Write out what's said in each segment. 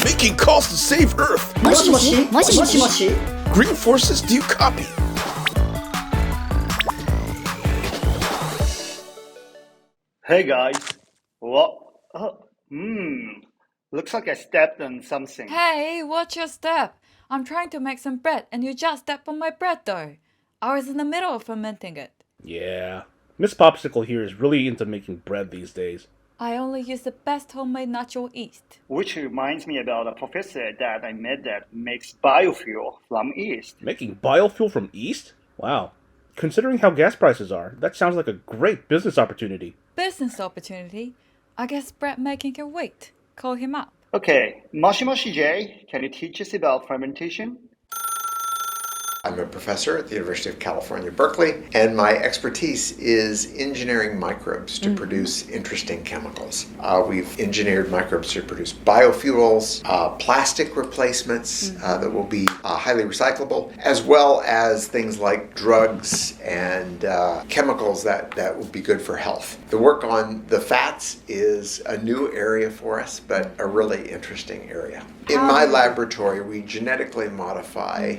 Making calls to save Earth. Green forces, do you copy? Hey guys. What? Looks like I stepped on something. Hey, watch your step. I'm trying to make some bread and you just stepped on my bread dough. I was in the middle of fermenting it. Yeah, Miss Popsicle here is really into making bread these days. I only use the best homemade natural yeast. Which reminds me about a professor that I met that makes biofuel from yeast. Making biofuel from yeast? Wow. Considering how gas prices are, that sounds like a great business opportunity. Business opportunity? I guess bread making can wait. Call him up. Okay, Moshi Jay, can you teach us about fermentation? I'm a professor at the University of California, Berkeley, and my expertise is engineering microbes to produce interesting chemicals. We've engineered microbes to produce biofuels, plastic replacements that will be highly recyclable, as well as things like drugs and chemicals that will be good for health. The work on the fats is a new area for us, but a really interesting area. In my laboratory, we genetically modify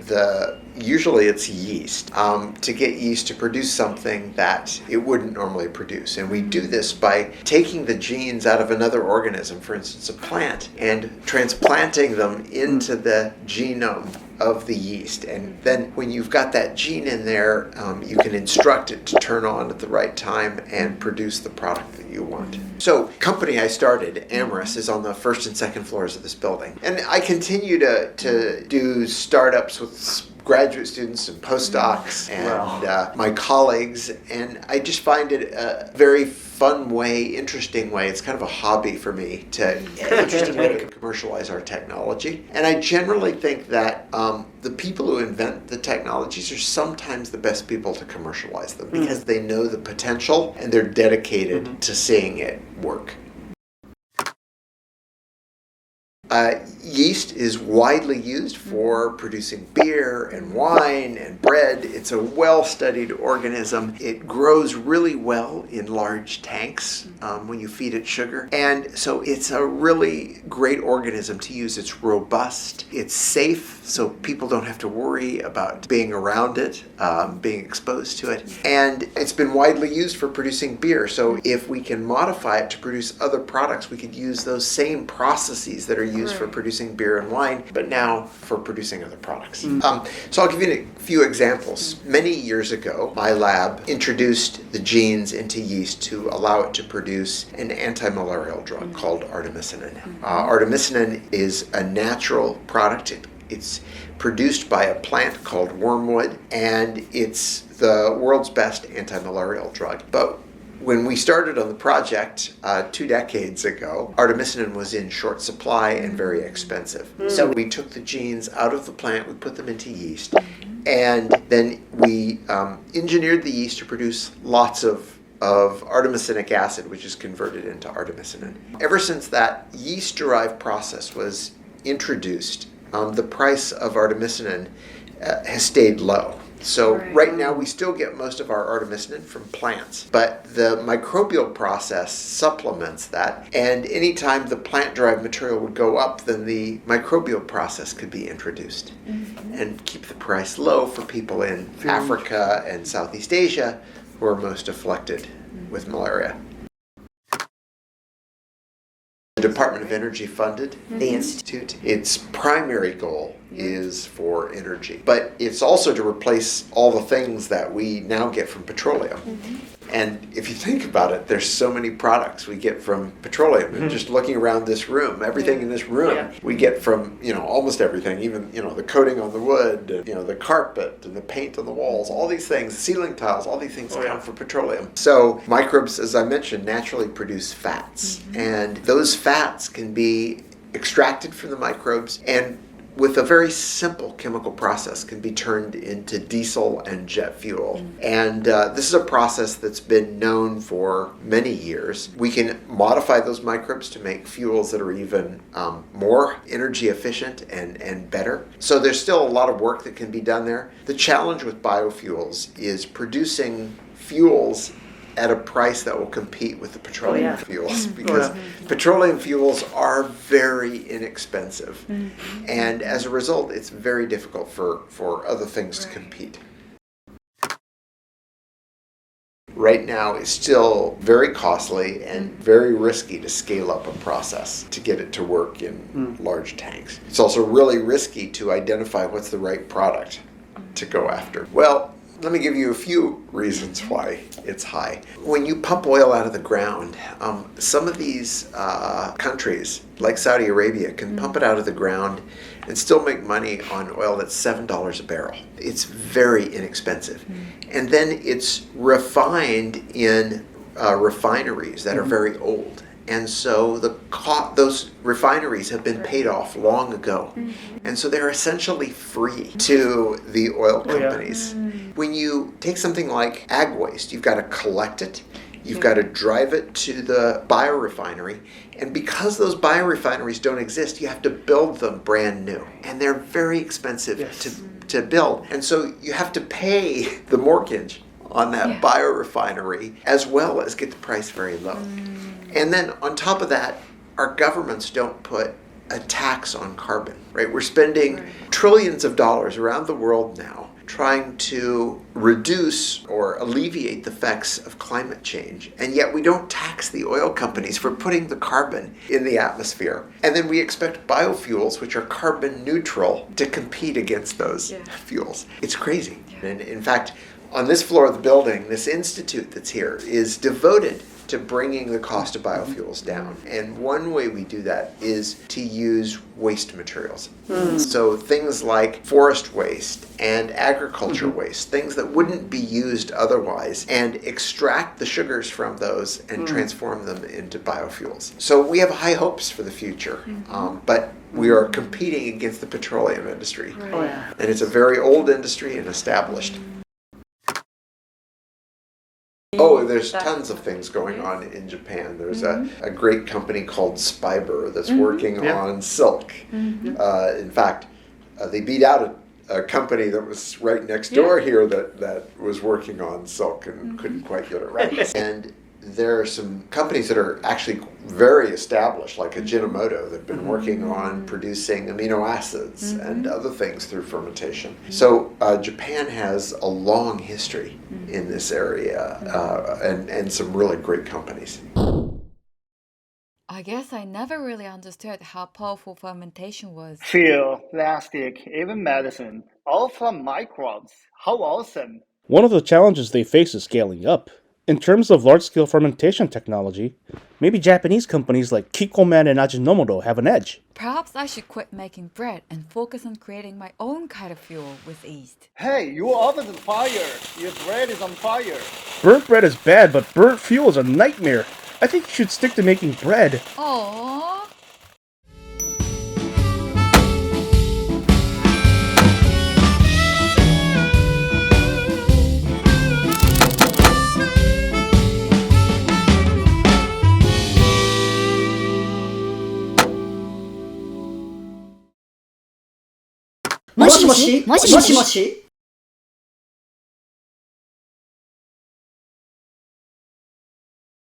usually it's yeast, to get yeast to produce something that it wouldn't normally produce. And we do this by taking the genes out of another organism, for instance a plant, and transplanting them into the genome of the yeast. And then when you've got that gene in there, you can instruct it to turn on at the right time and produce the product that you want. So, company I started, Amyris, is on the first and second floors of this building. And I continue to do startups with graduate students and postdocs and my colleagues, and I just find it a very fun way, interesting way. It's kind of a hobby for me to interesting way to commercialize our technology. And I generally think that the people who invent the technologies are sometimes the best people to commercialize them because they know the potential and they're dedicated to seeing it work. Yeast is widely used for producing beer and wine and bread. It's a well-studied organism. It grows really well in large tanks when you feed it sugar. And so it's a really great organism to use. It's robust. It's safe, so people don't have to worry about being around it, being exposed to it. And it's been widely used for producing beer. So if we can modify it to produce other products, we could use those same processes that are used for producing beer and wine, but now for producing other products. So I'll give you a few examples. Many years ago, my lab introduced the genes into yeast to allow it to produce an anti-malarial drug called artemisinin. Artemisinin is a natural product. It's produced by a plant called wormwood, and it's the world's best anti-malarial drug. But when we started on the project 2 decades ago, artemisinin was in short supply and very expensive. So we took the genes out of the plant, we put them into yeast, and then we engineered the yeast to produce lots of artemisinic acid, which is converted into artemisinin. Ever since that yeast-derived process was introduced, the price of artemisinin has stayed low. So right now we still get most of our artemisinin from plants, but the microbial process supplements that, and anytime the plant-derived material would go up, then the microbial process could be introduced and keep the price low for people in Africa and Southeast Asia who are most afflicted with malaria. The Department of Energy funded the institute. Its primary goal is for energy, but it's also to replace all the things that we now get from petroleum. And if you think about it, there's so many products we get from petroleum. And just looking around this room, everything in this room, we get from, almost everything, even, the coating on the wood, the carpet and the paint on the walls, all these things, ceiling tiles, all these things come from petroleum. So microbes, as I mentioned, naturally produce fats. And those fats can be extracted from the microbes and with a very simple chemical process, can be turned into diesel and jet fuel. And this is a process that's been known for many years. We can modify those microbes to make fuels that are even more energy efficient and better. So there's still a lot of work that can be done there. The challenge with biofuels is producing fuels at a price that will compete with the petroleum fuels, because petroleum fuels are very inexpensive. And as a result, it's very difficult for other things to compete. Right now, it's still very costly and very risky to scale up a process to get it to work in large tanks. It's also really risky to identify what's the right product to go after. Well, let me give you a few reasons why it's high. When you pump oil out of the ground, some of these countries, like Saudi Arabia, can pump it out of the ground and still make money on oil that's $7 a barrel. It's very inexpensive. And then it's refined in refineries that are very old. And so those refineries have been paid off long ago. And so they're essentially free to the oil companies. When you take something like ag waste, you've got to collect it, you've got to drive it to the biorefinery, and because those biorefineries don't exist, you have to build them brand new. And they're very expensive to build. And so you have to pay the mortgage on that biorefinery as well as get the price very low. And then on top of that, our governments don't put a tax on carbon, right? We're spending trillions of dollars around the world now trying to reduce or alleviate the effects of climate change. And yet we don't tax the oil companies for putting the carbon in the atmosphere. And then we expect biofuels, which are carbon neutral, to compete against those fuels. It's crazy. And in fact, on this floor of the building, this institute that's here is devoted to bringing the cost of biofuels down. And one way we do that is to use waste materials. So things like forest waste and agriculture waste, things that wouldn't be used otherwise, and extract the sugars from those and transform them into biofuels. So we have high hopes for the future, but we are competing against the petroleum industry. And it's a very old industry and established. Oh, there's tons of things going on in Japan. There's a great company called Spiber that's working on silk. In fact, they beat out a company that was right next door here that was working on silk and couldn't quite get it right. And there are some companies that are actually very established, like Ajinomoto, that have been working on producing amino acids and other things through fermentation. So Japan has a long history in this area and some really great companies. I guess I never really understood how powerful fermentation was. Fuel, plastic, even medicine, all from microbes. How awesome! One of the challenges they face is scaling up. In terms of large-scale fermentation technology, maybe Japanese companies like Kikkoman and Ajinomoto have an edge. Perhaps I should quit making bread and focus on creating my own kind of fuel with yeast. Hey, your oven is on fire! Your bread is on fire! Burnt bread is bad, but burnt fuel is a nightmare. I think you should stick to making bread. Aww. Moshi moshi, moshi moshi.